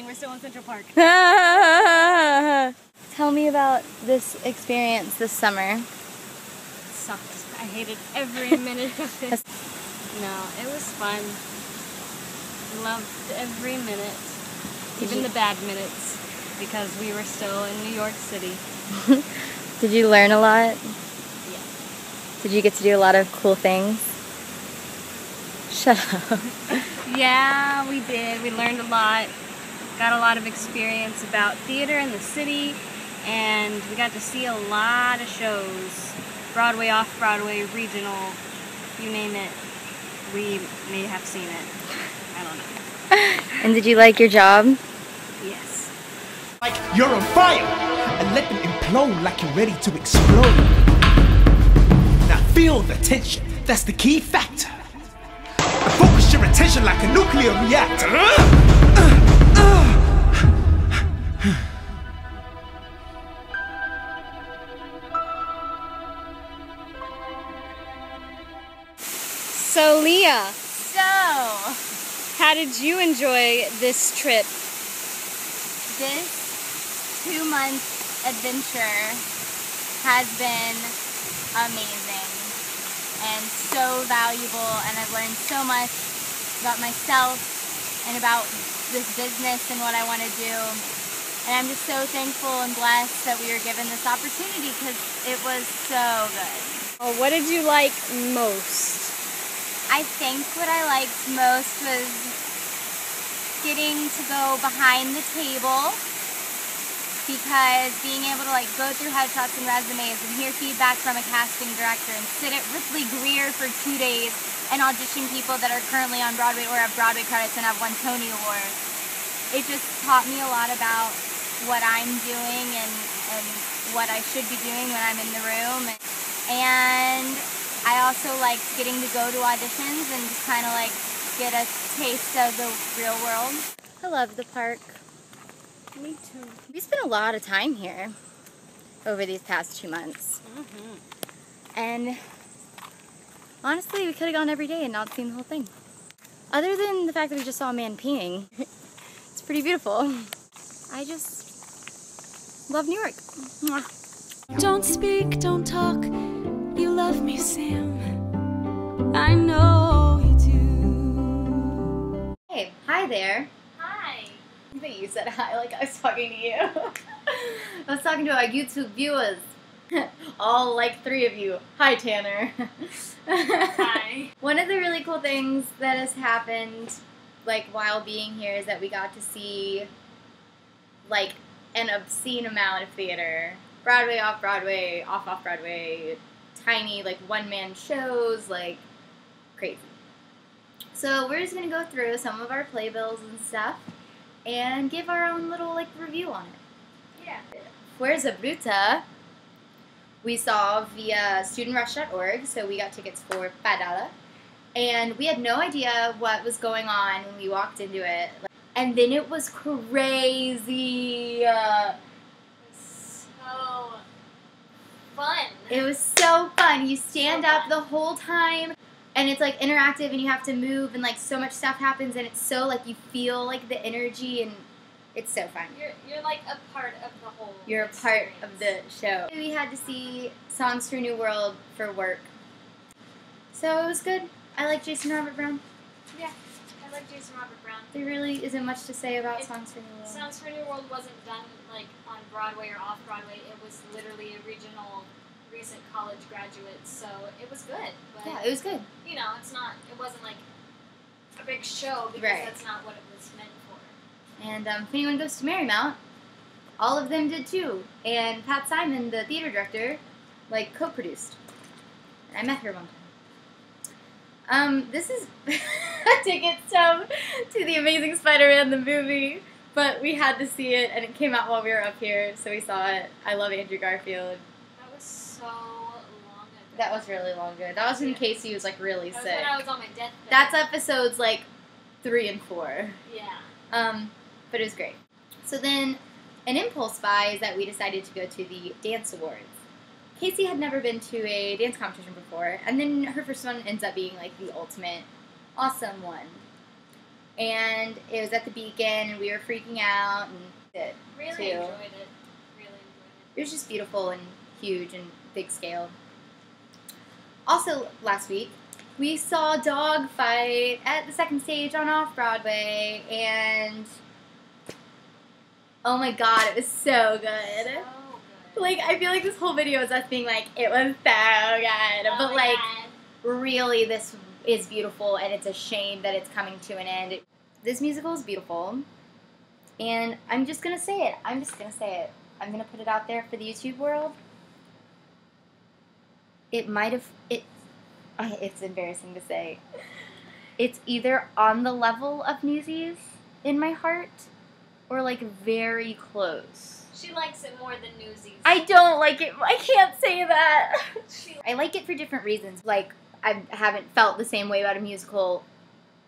kidding. We're still in Central Park. Tell me about this experience this summer. It sucked. I hated every minute of it. No, it was fun. Loved every minute. Even the bad minutes. Because we were still in New York City. Did you learn a lot? Yeah. Did you get to do a lot of cool things? Shut up. Yeah, we did. We learned a lot. Got a lot of experience about theater in the city. And we got to see a lot of shows. Broadway, off-Broadway, regional, you name it. We may have seen it. I don't know. And did you like your job? Yes. Like you're on fire, and let them implode like you're ready to explode. Now feel the tension, that's the key factor. Focus your attention like a nuclear reactor. So Leah, So, how did you enjoy this trip? this 2-month adventure has been amazing and so valuable, and I've learned so much about myself and about this business and what I want to do. And I'm just so thankful and blessed that we were given this opportunity because it was so good. Oh, what did you like most? I think what I liked most was getting to go behind the table, because being able to like go through headshots and resumes and hear feedback from a casting director and sit at Ripley Greer for 2 days and audition people that are currently on Broadway or have Broadway credits and have won Tony Awards. It just taught me a lot about what I'm doing and what I should be doing when I'm in the room. And I also liked getting to go to auditions and just kind of like get a taste of the real world. I love the park. Me too. We spent a lot of time here over these past 2 months. And honestly, we could have gone every day and not seen the whole thing. Other than the fact that we just saw a man peeing. It's pretty beautiful. I just love New York. Mwah. Don't speak, don't talk. You love me, Sam. I know you do. Hey, hi there. Hi. I think you said hi like I was talking to you. I was talking to our YouTube viewers. All like 3 of you. Hi, Tanner. Hi. One of the really cool things that has happened like while being here is that we got to see like an obscene amount of theater. Broadway, off-Broadway, off-Broadway, tiny like one-man shows, like crazy. So we're just gonna go through some of our playbills and stuff and give our own little like review on it. Yeah. Fuerza Bruta we saw via studentrush.org, so we got tickets for $5. And we had no idea what was going on when we walked into it. And then it was crazy. So fun. It was so fun. You stand up the whole time, and it's like interactive, and you have to move, and like so much stuff happens, and it's so like you feel like the energy, and it's so fun. You're like a part of the whole. You're a part of the show. We had to see Songs for a New World for work, so it was good. I like Jason Robert Brown. Yeah, I like Jason Robert Brown. There really isn't much to say about Songs for a New World. Songs for a New World wasn't done like on Broadway or off Broadway. It was literally a regional, recent college graduates, so it was good. But, Yeah, it was good. you know, it wasn't like a big show because Right. that's not what it was meant for. And if anyone goes to Marymount, all of them did too. And Pat Simon, the theater director, like co-produced. And I met her one time. This is a ticket stub to The Amazing Spider-Man, the movie. But we had to see it, and it came out while we were up here, so we saw it. I love Andrew Garfield. That was so long ago. That was really long ago. That was when Kacey was like really That was sick. when I was on my deathbed. That's episodes like 3 and 4. Yeah. But it was great. So then, an impulse buy is that we decided to go to the dance awards. Kacey had never been to a dance competition before, and then her first one ends up being like the ultimate awesome one. and it was at the Beacon, and we were freaking out, and Really too. enjoyed it. Really enjoyed It was just beautiful and huge and big scale. Also, last week, we saw Dogfight at the second stage on Off-Broadway, and oh my god, it was so good. it. So good. Like, I feel like this whole video is us being like, it was so good. Oh But, my like, God. really, this is beautiful, and it's a shame that it's coming to an end. This musical is beautiful, and I'm just going to say it. I'm going to put it out there for the YouTube world. It might have... It's embarrassing to say. It's either on the level of Newsies in my heart, or, like, very close. She likes it more than Newsies. I don't like it. I can't say that. I like it for different reasons. Like, I haven't felt the same way about a musical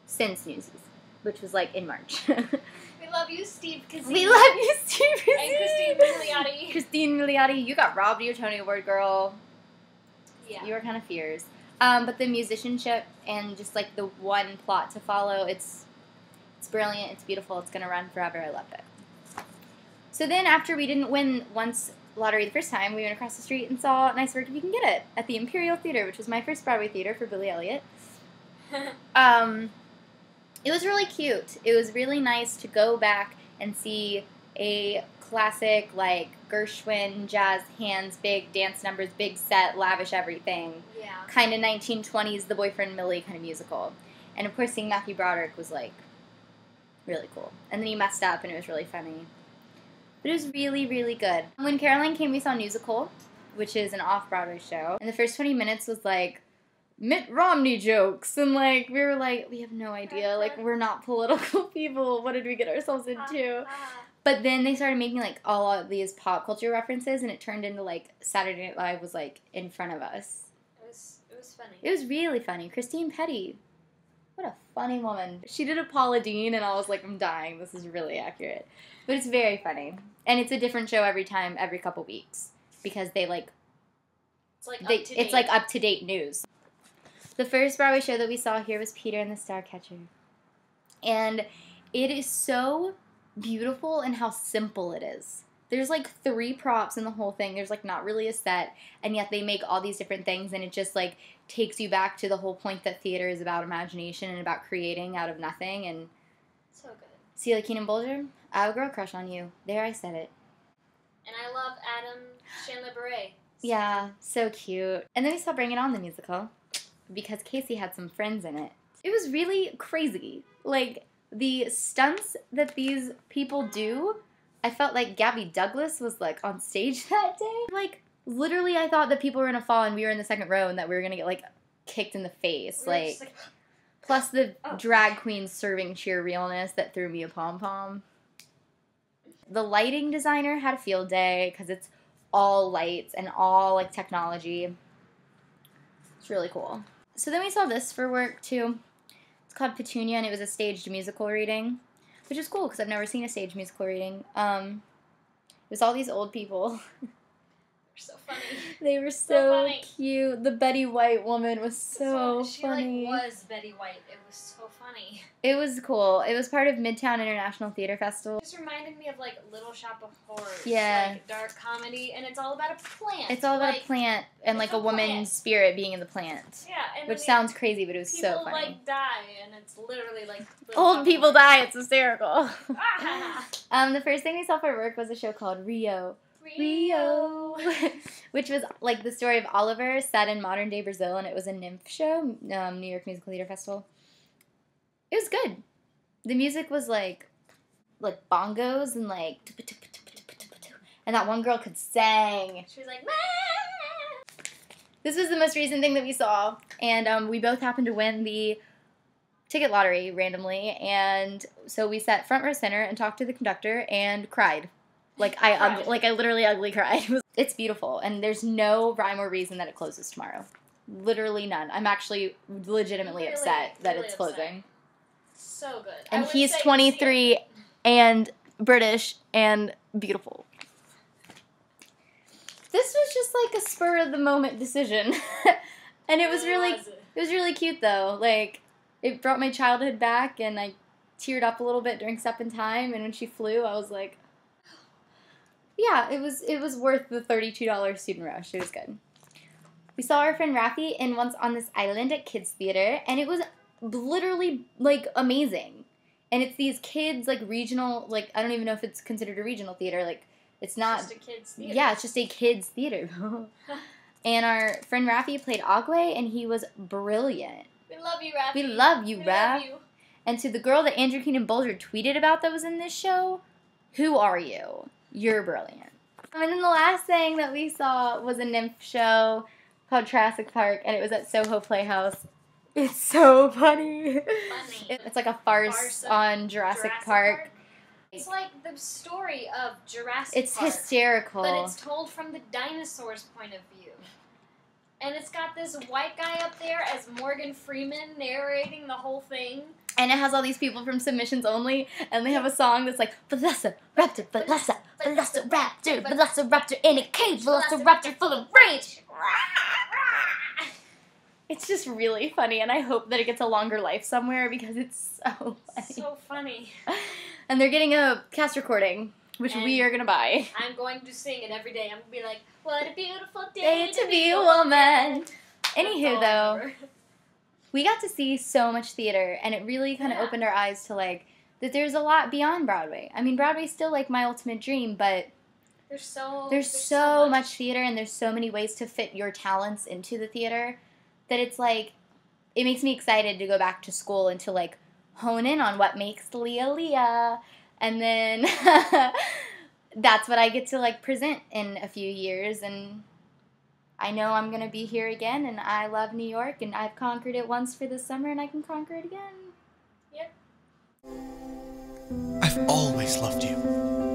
since Newsies, which was, like, in March. We love you, Steve Kacey. We love you, Steve. And Christine Milioti. Christine Milioti, you got robbed of your Tony Award, girl. Yeah. You were kind of fierce. But the musicianship and just, like, the one plot to follow, it's brilliant, it's beautiful, it's going to run forever. I loved it. So then after we didn't win once lottery the first time, we went across the street and saw Nice Work If You Can Get It at the Imperial Theater, which was my first Broadway theater for Billy Elliot. It was really cute. It was really nice to go back and see a classic, like, Gershwin, jazz hands, big dance numbers, big set, lavish everything. Yeah. Kind of 1920s The Boyfriend Millie kind of musical. And of course seeing Matthew Broderick was, like, really cool. And then he messed up and it was really funny. But it was really, really good. When Caroline came, we saw Musical, which is an off-Broadway show. And the first 20 minutes was, like, Mitt Romney jokes. And, like, we were like, we have no idea. Like, we're not political people. What did we get ourselves into? But then they started making, like, all of these pop culture references, and it turned into, like, Saturday Night Live was, like, in front of us. It was funny. It was really funny. Christine Petty. What a funny woman. She did a Paula Deen, and I was like, I'm dying. This is really accurate. But it's very funny. And it's a different show every time, every couple weeks. Because they, like... It's like they, up to date. It's like up-to-date news. The first Broadway show that we saw here was Peter and the Starcatcher. And it is so beautiful in how simple it is. There's, like, 3 props in the whole thing. There's, like, not really a set. And yet they make all these different things, and it just, like, takes you back to the whole point that theater is about imagination and about creating out of nothing. And so good. Celia Keenan Bolger, I have a girl crush on you. There, I said it. And I love Adam Chandler Bure. Yeah, so cute. And then we saw Bring It On, the musical, because Kacey had some friends in it. It was really crazy. Like, the stunts that these people do, I felt like Gabby Douglas was, like, on stage that day. Like, literally, I thought that people were gonna fall and we were in the second row and that we were gonna get, like, kicked in the face. We were Like, just like, plus the oh. drag queen serving cheer realness that threw me a pom-pom. The lighting designer had a field day because it's all lights and all, like, technology. It's really cool. So then we saw this for work, too. It's called Petunia, and it was a staged musical reading, which is cool because I've never seen a staged musical reading. It was all these old people. They're so funny. They were So so funny. cute. The Betty White woman was so she funny. like was Betty White. It was so funny. It was cool. It was part of Midtown International Theater Festival. It just reminded me of like Little Shop of Horrors. Yeah. Like dark comedy, and it's all about a plant. It's all about like, a plant and, like, it's a a woman's plant. spirit being in the plant. Yeah, and Which then sounds crazy, but it was people so funny. like die, and it's literally like Little Shop Old of people Horrors. die. It's hysterical. Ah, The first thing we saw for work was a show called Rio. Rio. Which was, like, the story of Oliver set in modern-day Brazil, and it was a nymph show, New York Musical Theatre Festival. It was good. The music was, like bongos and, like, and that one girl could sing. She was like, This was the most recent thing that we saw, and we both happened to win the ticket lottery randomly, and so we sat front row center and talked to the conductor and cried. Like, I literally ugly cried. It's beautiful, and there's no rhyme or reason that it closes tomorrow. Literally none. I'm actually legitimately upset that really it's upset. closing. so good. I And would he's say 23 and British and beautiful. This was just like a spur of the moment decision. And it was really cute though. Like, it brought my childhood back, and I teared up a little bit during Step in Time, and when she flew, I was like, yeah, it was worth the $32 student rush. It was good. We saw our friend Rafi in Once on This Island at Kids Theater, and it was literally, like, amazing. And it's these kids, like, regional, like, I don't even know if it's considered a regional theater, like, it's not. Just a kids' theater. Yeah, it's just a kids' theater. And our friend Rafi played Agwe, and he was brilliant. We love you, Rafi. We love you, We Raph. love you. And to the girl that Andrew Keenan Bolger tweeted about that was in this show, who are you? You're brilliant. And then the last thing that we saw was a nymph show called Jurassic Park, and it was at Soho Playhouse. It's so funny. It's like a farce on Jurassic Park. It's like the story of Jurassic Park. It's hysterical. But it's told from the dinosaurs' point of view. And it's got this white guy up there as Morgan Freeman narrating the whole thing. And it has all these people from Submissions Only, and they have a song that's like, Velociraptor, Velociraptor, Velociraptor in a cage, Velociraptor full of rage. It's just really funny, and I hope that it gets a longer life somewhere because it's so funny. So funny. And they're getting a cast recording, which we are going to buy. I'm going to sing it every day. I'm going to be like, what a beautiful Day day to be a woman. Anywho, all though, over. we got to see so much theater, and it really kind of opened our eyes to, like, that there's a lot beyond Broadway. I mean, Broadway's still, like, my ultimate dream, but There's so much theater, and there's so many ways to fit your talents into the theater that it's, like, it makes me excited to go back to school and to, like, hone in on what makes Leah Leah. And then that's what I get to, like, present in a few years, and I know I'm going to be here again, and I love New York, and I've conquered it once for this summer, and I can conquer it again. Yep. I've always loved you.